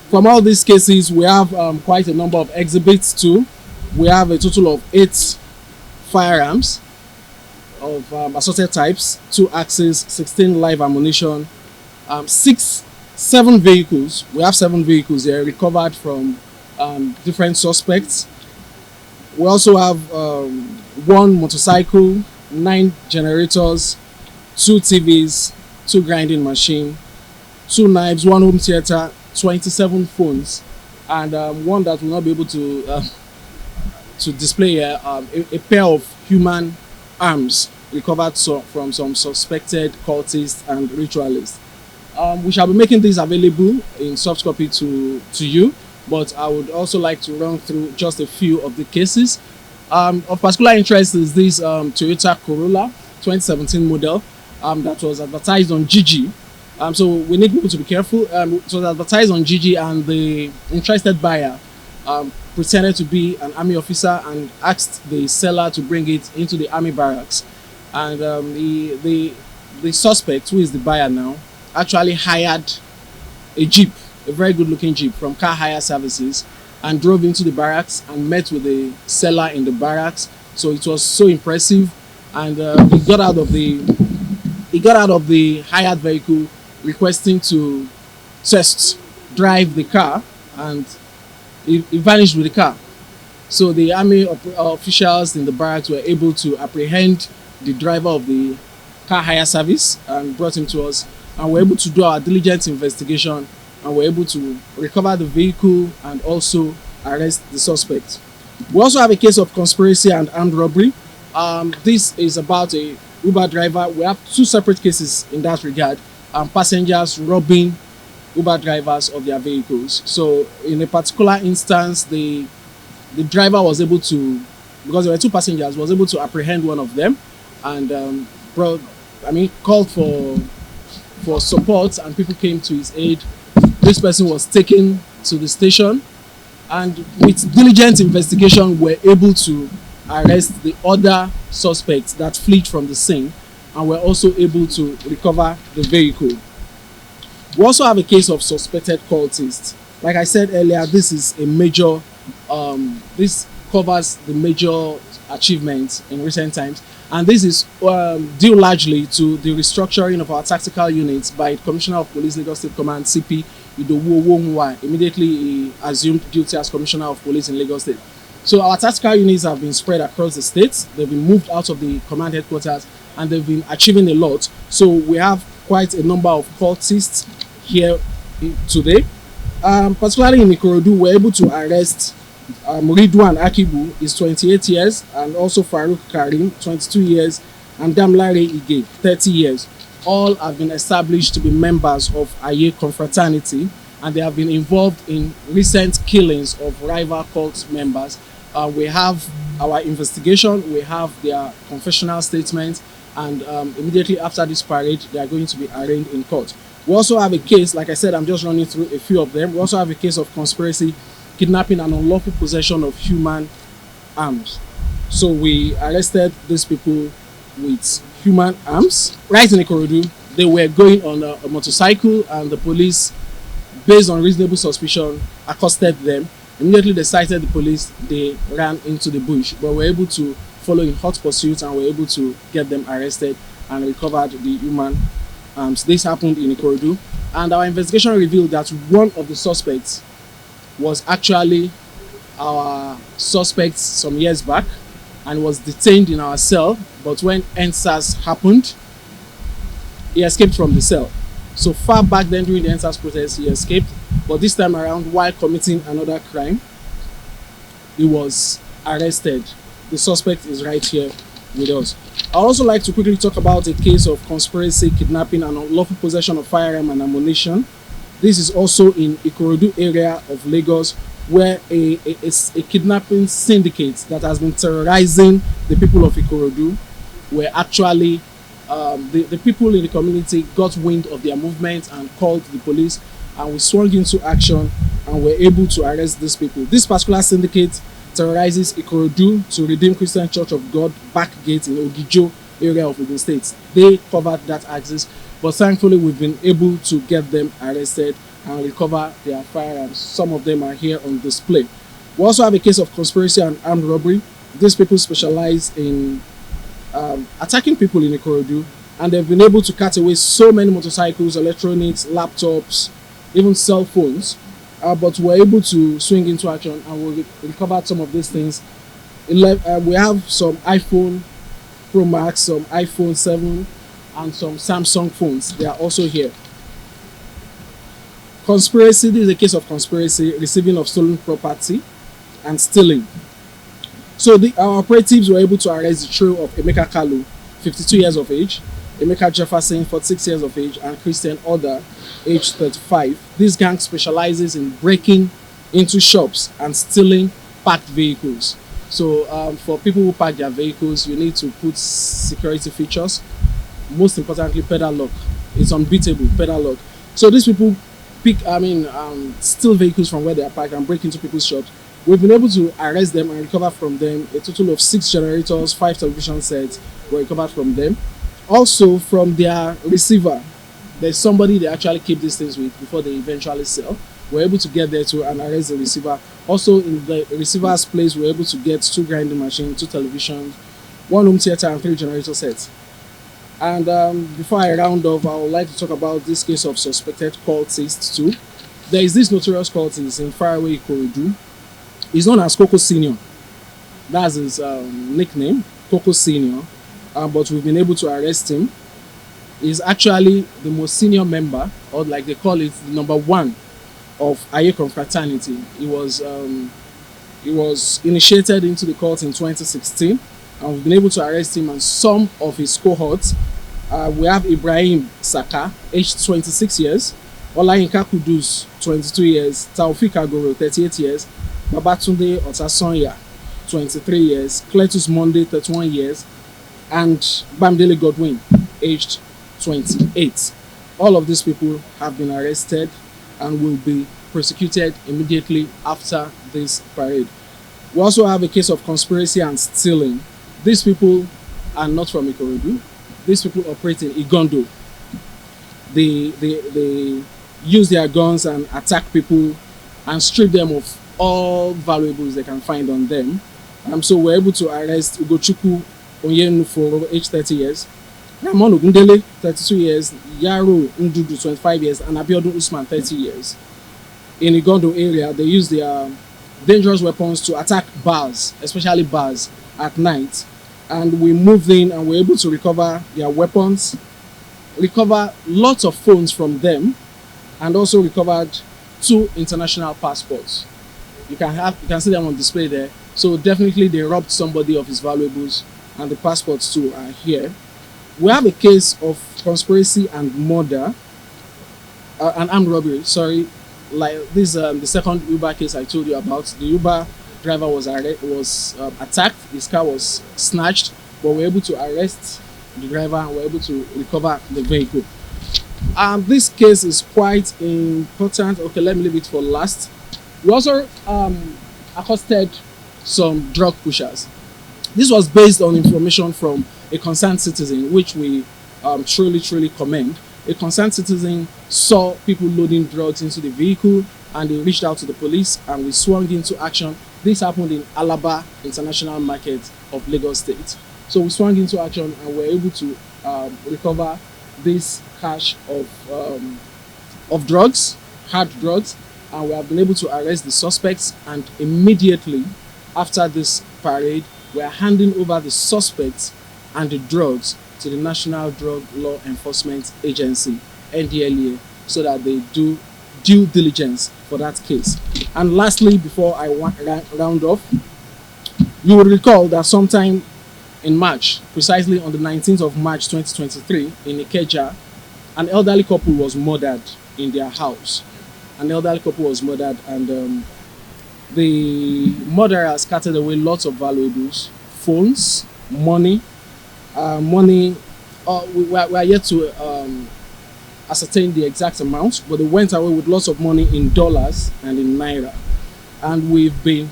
From all these cases, we have quite a number of exhibits too. We have a total of 8 firearms of assorted types, 2 axes, 16 live ammunition, 7 vehicles. We have 7 vehicles here recovered from different suspects. We also have 1 motorcycle, 9 generators, 2 TVs, 2 grinding machine, 2 knives, 1 home theater, 27 phones, and one that will not be able to display here, a pair of human arms recovered from some suspected cultists and ritualists. We shall be making this available in soft copy to you, but I would also like to run through just a few of the cases. Of particular interest is this Toyota Corolla 2017 model that was advertised on GG. So we need people to be careful. It was advertised on GG, and the interested buyer pretended to be an army officer and asked the seller to bring it into the army barracks. And the suspect, who is the buyer now, actually hired a jeep, a very good-looking jeep from Car Hire Services, and drove into the barracks and met with the seller in the barracks. So it was so impressive, and he got out of the hired vehicle, requesting to test drive the car, and he vanished with the car. So the army officials in the barracks were able to apprehend the driver of the car hire service and brought him to us, and were able to do our diligent investigation, and were able to recover the vehicle and also arrest the suspect. We also have a case of conspiracy and armed robbery. This is about a Uber driver. We have 2 separate cases in that regard. Passengers robbing Uber drivers of their vehicles. So in a particular instance, the driver was able to, because there were 2 passengers, was able to apprehend one of them, and called for support, and people came to his aid. This person was taken to the station, and with diligent investigation were able to arrest the other suspects that fled from the scene, and were also able to recover the vehicle. We also have a case of suspected cultists. Like I said earlier, this is a major, this covers the major achievements in recent times, and this is due largely to the restructuring of our tactical units by Commissioner of Police Lagos State Command CP Idowu Owohunwa. Immediately he assumed duty as Commissioner of Police in Lagos State. So our tactical units have been spread across the states. They've been moved out of the command headquarters, and they've been achieving a lot. So we have quite a number of cultists here today. Particularly in Ikorodu, we're able to arrest Ridwan Akibu, is 28 years, and also Farouk Karim, 22 years, and Damlare Ige, 30 years. All have been established to be members of Aye confraternity, and they have been involved in recent killings of rival cult members. We have our investigation, we have their confessional statements, and immediately after this parade, they are going to be arraigned in court. We also have a case, like I said, I'm just running through a few of them. We also have a case of conspiracy, kidnapping, and unlawful possession of human arms. So we arrested these people with human arms right in Ikorodu. They were going on a motorcycle, and the police, based on reasonable suspicion, accosted them. Immediately they sighted the police, they ran into the bush, but were able to follow in hot pursuit and were able to get them arrested and recovered the human arms. This happened in Ikorodu, and our investigation revealed that one of the suspects was actually our suspect some years back and was detained in our cell, but when EndSARS happened, he escaped from the cell. So far back then during the EndSARS protest, he escaped, but this time around, while committing another crime, he was arrested. The suspect is right here with us. I'd also like to quickly talk about a case of conspiracy, kidnapping, and unlawful possession of firearm and ammunition. This is also in Ikorodu area of Lagos, where a kidnapping syndicate that has been terrorizing the people of Ikorodu were actually, the people in the community got wind of their movement and called the police, and we swung into action and were able to arrest these people. This particular syndicate terrorizes Ikorodu to Redeemed Christian Church of God back gate in Ogijo area of Ogun State. They covered that axis, but thankfully we've been able to get them arrested and recover their firearms. Some of them are here on display. We also have a case of conspiracy and armed robbery. These people specialize in attacking people in Ikorodu, and they've been able to cut away so many motorcycles, electronics, laptops, even cell phones. But we're able to swing into action, and we recovered some of these things. We have some iPhone Pro Max, some iPhone 7, and some Samsung phones. They are also here. Conspiracy. This is a case of conspiracy, receiving of stolen property, and stealing. So our operatives were able to arrest the trio of Emeka Kalu, 52 years of age, Emeka Jefferson, 46 years of age, and Christian Order, age 35. This gang specializes in breaking into shops and stealing parked vehicles. So for people who park their vehicles, you need to put security features. Most importantly, pedal lock. It's unbeatable, pedal lock. So these people steal vehicles from where they are parked and break into people's shops. We've been able to arrest them and recover from them a total of 6 generators, 5 television sets were recovered from them. Also from their receiver, there's somebody they actually keep these things with before they eventually sell. We're able to get there to and arrest the receiver. Also in the receiver's place, we're able to get 2 grinding machines, 2 televisions, 1 home theater, and 3 generator sets. And before I round off, I would like to talk about this case of suspected cultists too. There is this notorious cultist in faraway Ikorodu. He's known as Coco Senior. That's his nickname, Coco Senior. But we've been able to arrest him. He's actually the most senior member, or like they call it, the number 1 of Aye confraternity. He was initiated into the cult in 2016, and we've been able to arrest him and some of his cohorts. We have Ibrahim Saka, aged 26 years, Olayinka Kudus, 22 years, Taufik Agoro, 38 years, Babatunde Otasonya, 23 years, Cletus Monday, 31 years, and Bamdele Godwin, aged 28. All of these people have been arrested and will be prosecuted immediately after this parade. We also have a case of conspiracy and stealing. These people are not from Ikorodu. These people operate in Igondo. They use their guns and attack people and strip them of all valuables they can find on them. So we're able to arrest Ugochukwu Onyenu for age 30 years, Ramon Ogundele, 32 years, Yaro Ndudu, 25 years, and Abiodun Usman, 30 years. In Igondo area, they use their dangerous weapons to attack bars, especially bars at night. And we moved in and were able to recover their weapons, recover lots of phones from them, and also recovered 2 international passports. You can see them on display there. So definitely they robbed somebody of his valuables, and the passports too are here. We have a case of conspiracy and murder, and armed robbery. Sorry, like this the second Uber case I told you about. The Uber driver was attacked. His car was snatched, but we're able to arrest the driver and we're able to recover the vehicle. This case is quite important. Okay, let me leave it for last. We also accosted some drug pushers. This was based on information from a concerned citizen, which we truly commend. A concerned citizen saw people loading drugs into the vehicle and they reached out to the police and we swung into action. This happened in Alaba International Market of Lagos State. So we swung into action and were able to recover this cache of drugs, hard drugs, and we have been able to arrest the suspects, and immediately after this parade, we are handing over the suspects and the drugs to the National Drug Law Enforcement Agency, NDLEA, so that they do due diligence for that case. And lastly, before I round off, you will recall that sometime in March, precisely on the 19th of March 2023, in Ikeja, an elderly couple was murdered in their house. An elderly couple was murdered, and the murderer scattered away lots of valuables, phones, money. We are yet to ascertain the exact amount, but they went away with lots of money in dollars and in naira. And we've been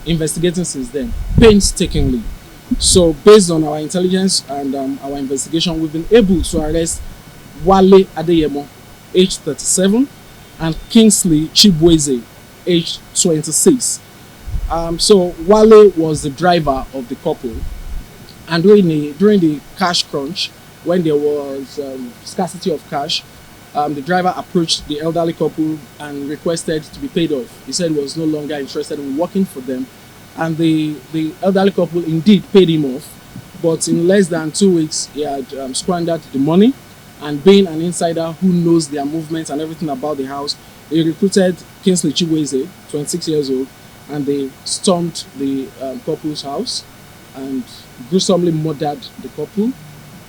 investigating since then, painstakingly. So, based on our intelligence and our investigation, we've been able to arrest Wale Adeyemo, age 37, and Kingsley Chibueze, age 26. So, Wale was the driver of the couple, and during the cash crunch, when there was scarcity of cash, the driver approached the elderly couple and requested to be paid off. He said he was no longer interested in working for them, and the elderly couple indeed paid him off. But in less than 2 weeks, he had squandered the money, and being an insider who knows their movements and everything about the house, he recruited Kingsley Chibueze, 26 years old, and they stormed the couple's house and gruesomely murdered the couple,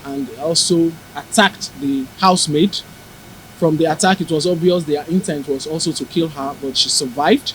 and also attacked the housemaid. From the attack, it was obvious their intent was also to kill her, but she survived.